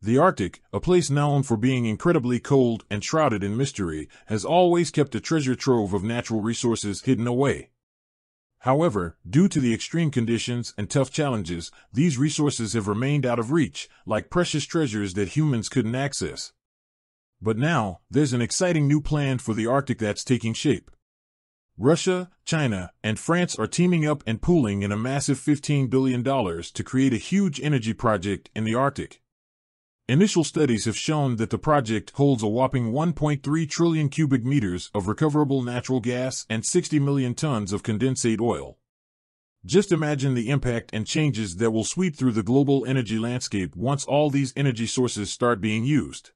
The Arctic, a place known for being incredibly cold and shrouded in mystery, has always kept a treasure trove of natural resources hidden away. However, due to the extreme conditions and tough challenges, these resources have remained out of reach, like precious treasures that humans couldn't access. But now, there's an exciting new plan for the Arctic that's taking shape. Russia, China, and France are teaming up and pooling in a massive $15 billion to create a huge energy project in the Arctic. Initial studies have shown that the project holds a whopping 1.3 trillion cubic meters of recoverable natural gas and 60 million tons of condensate oil. Just imagine the impact and changes that will sweep through the global energy landscape once all these energy sources start being used.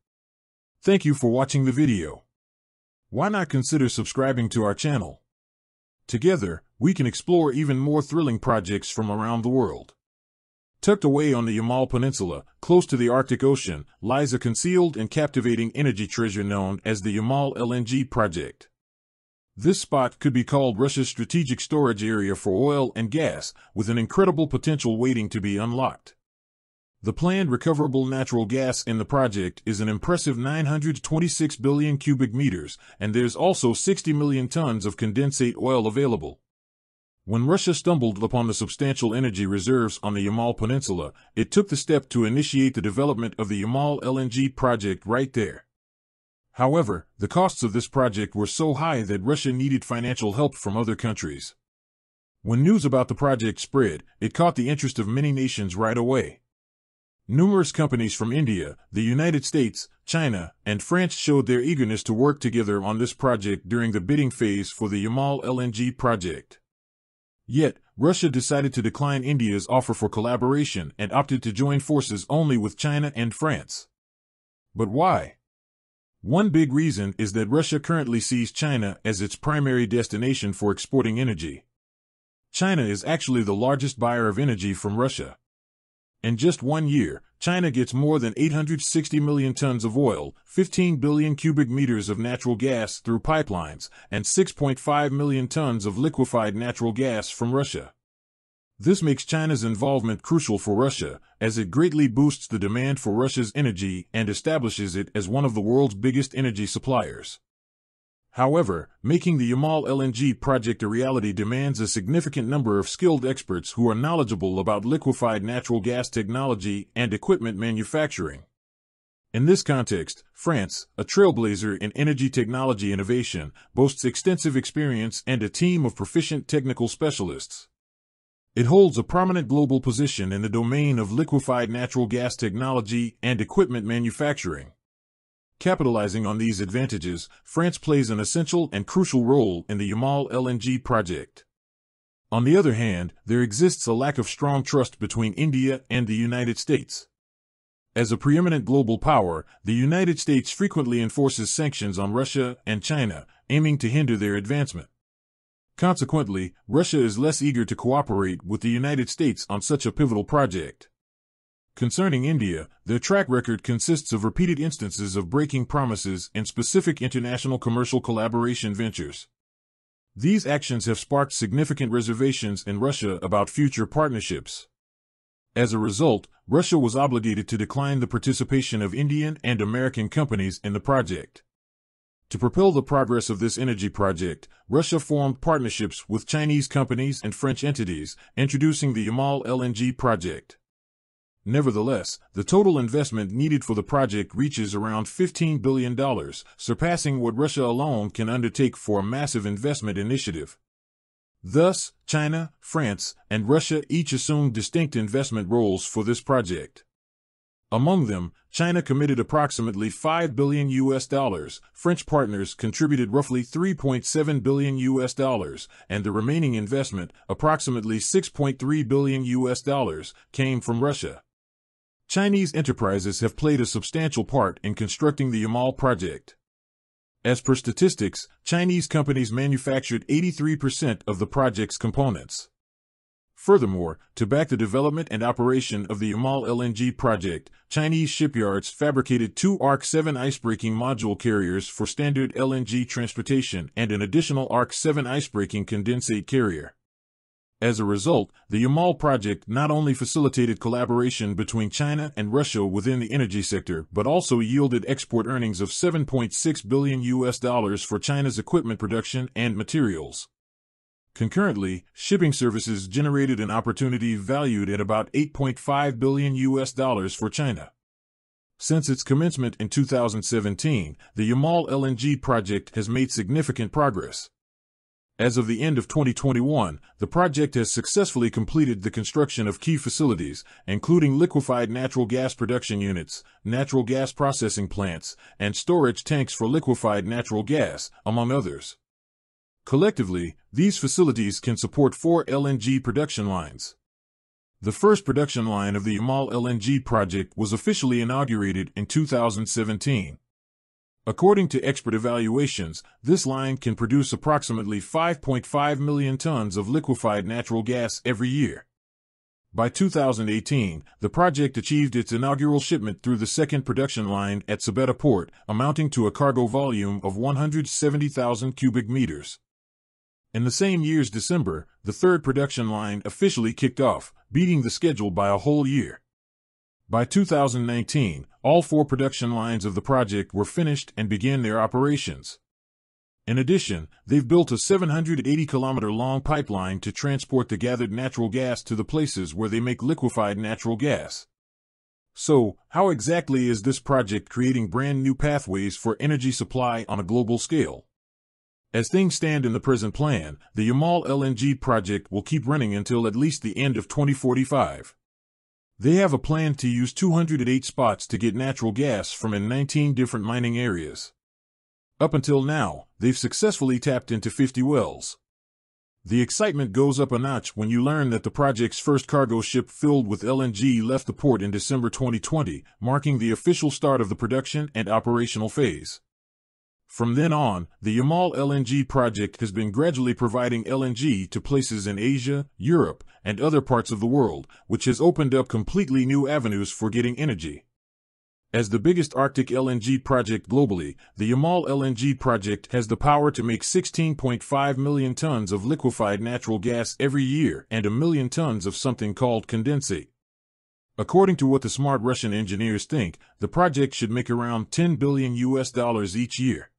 Thank you for watching the video. Why not consider subscribing to our channel? Together, we can explore even more thrilling projects from around the world. Tucked away on the Yamal Peninsula, close to the Arctic Ocean, lies a concealed and captivating energy treasure known as the Yamal LNG project. This spot could be called Russia's strategic storage area for oil and gas, with an incredible potential waiting to be unlocked. The planned recoverable natural gas in the project is an impressive 926 billion cubic meters, and there's also 60 million tons of condensate oil available. When Russia stumbled upon the substantial energy reserves on the Yamal Peninsula, it took the step to initiate the development of the Yamal LNG project right there. However, the costs of this project were so high that Russia needed financial help from other countries. When news about the project spread, it caught the interest of many nations right away. Numerous companies from India, the United States, China, and France showed their eagerness to work together on this project during the bidding phase for the Yamal LNG project. Yet, Russia decided to decline India's offer for collaboration and opted to join forces only with China and France. But why? One big reason is that Russia currently sees China as its primary destination for exporting energy. China is actually the largest buyer of energy from Russia. In just 1 year, China gets more than 860 million tons of oil, 15 billion cubic meters of natural gas through pipelines, and 6.5 million tons of liquefied natural gas from Russia. This makes China's involvement crucial for Russia, as it greatly boosts the demand for Russia's energy and establishes it as one of the world's biggest energy suppliers. However, making the Yamal LNG project a reality demands a significant number of skilled experts who are knowledgeable about liquefied natural gas technology and equipment manufacturing. In this context, France, a trailblazer in energy technology innovation, boasts extensive experience and a team of proficient technical specialists. It holds a prominent global position in the domain of liquefied natural gas technology and equipment manufacturing. Capitalizing on these advantages, France plays an essential and crucial role in the Yamal LNG project. On the other hand, there exists a lack of strong trust between India and the United States. As a preeminent global power, the United States frequently enforces sanctions on Russia and China, aiming to hinder their advancement. Consequently, Russia is less eager to cooperate with the United States on such a pivotal project. Concerning India, their track record consists of repeated instances of breaking promises in specific international commercial collaboration ventures. These actions have sparked significant reservations in Russia about future partnerships. As a result, Russia was obligated to decline the participation of Indian and American companies in the project. To propel the progress of this energy project, Russia formed partnerships with Chinese companies and French entities, introducing the Yamal LNG project. Nevertheless, the total investment needed for the project reaches around $15 billion, surpassing what Russia alone can undertake for a massive investment initiative. Thus, China, France, and Russia each assumed distinct investment roles for this project. Among them, China committed approximately $5 billion, French partners contributed roughly $3.7 billion, and the remaining investment, approximately $6.3 billion, came from Russia. Chinese enterprises have played a substantial part in constructing the Yamal project. As per statistics, Chinese companies manufactured 83% of the project's components. Furthermore, to back the development and operation of the Yamal LNG project, Chinese shipyards fabricated 2 Arc-7 icebreaking module carriers for standard LNG transportation and an additional Arc-7 icebreaking condensate carrier. As a result, the Yamal project not only facilitated collaboration between China and Russia within the energy sector, but also yielded export earnings of $7.6 billion for China's equipment production and materials. Concurrently, shipping services generated an opportunity valued at about $8.5 billion for China. Since its commencement in 2017, the Yamal LNG project has made significant progress. As of the end of 2021, the project has successfully completed the construction of key facilities, including liquefied natural gas production units, natural gas processing plants, and storage tanks for liquefied natural gas, among others. Collectively, these facilities can support 4 LNG production lines. The first production line of the Yamal LNG project was officially inaugurated in 2017. According to expert evaluations, this line can produce approximately 5.5 million tons of liquefied natural gas every year. By 2018, the project achieved its inaugural shipment through the second production line at Sabetha Port, amounting to a cargo volume of 170,000 cubic meters. In the same year's December, the third production line officially kicked off, beating the schedule by a whole year. By 2019, all 4 production lines of the project were finished and began their operations. In addition, they've built a 780-kilometer-long pipeline to transport the gathered natural gas to the places where they make liquefied natural gas. So, how exactly is this project creating brand new pathways for energy supply on a global scale? As things stand in the present plan, the Yamal LNG project will keep running until at least the end of 2045. They have a plan to use 208 spots to get natural gas from in 19 different mining areas. Up until now, they've successfully tapped into 50 wells. The excitement goes up a notch when you learn that the project's first cargo ship filled with LNG left the port in December 2020, marking the official start of the production and operational phase. From then on, the Yamal LNG project has been gradually providing LNG to places in Asia, Europe, and other parts of the world, which has opened up completely new avenues for getting energy. As the biggest Arctic LNG project globally, the Yamal LNG project has the power to make 16.5 million tons of liquefied natural gas every year and 1 million tons of something called condensate. According to what the smart Russian engineers think, the project should make around $10 billion each year.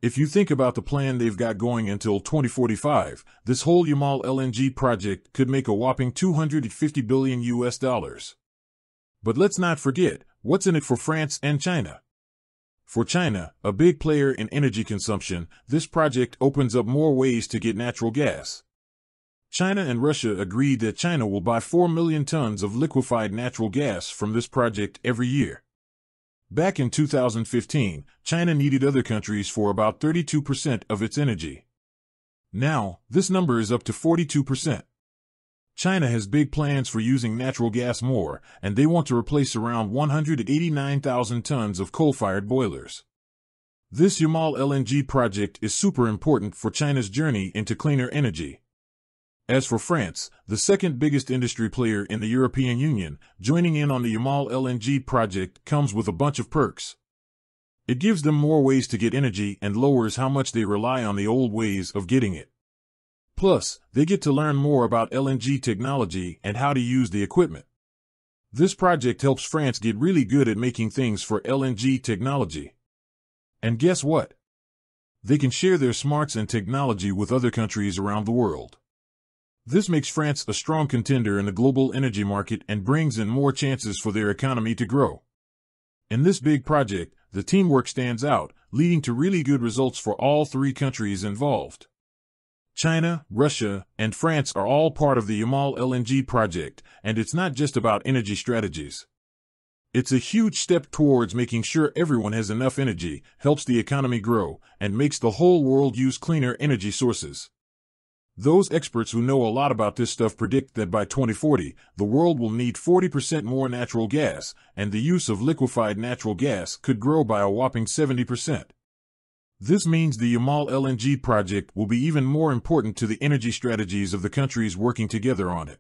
If you think about the plan they've got going until 2045, this whole Yamal LNG project could make a whopping $250 billion. But let's not forget, what's in it for France and China? For China, a big player in energy consumption, this project opens up more ways to get natural gas. China and Russia agreed that China will buy 4 million tons of liquefied natural gas from this project every year. Back in 2015, China needed other countries for about 32% of its energy. Now, this number is up to 42%. China has big plans for using natural gas more, and they want to replace around 189,000 tons of coal-fired boilers. This Yamal LNG project is super important for China's journey into cleaner energy. As for France, the second biggest industry player in the European Union, joining in on the Yamal LNG project comes with a bunch of perks. It gives them more ways to get energy and lowers how much they rely on the old ways of getting it. Plus, they get to learn more about LNG technology and how to use the equipment. This project helps France get really good at making things for LNG technology. And guess what? They can share their smarts and technology with other countries around the world. This makes France a strong contender in the global energy market and brings in more chances for their economy to grow. In this big project, the teamwork stands out, leading to really good results for all 3 countries involved. China, Russia, and France are all part of the Yamal LNG project, and it's not just about energy strategies. It's a huge step towards making sure everyone has enough energy, helps the economy grow, and makes the whole world use cleaner energy sources. Those experts who know a lot about this stuff predict that by 2040, the world will need 40% more natural gas, and the use of liquefied natural gas could grow by a whopping 70%. This means the Yamal LNG project will be even more important to the energy strategies of the countries working together on it.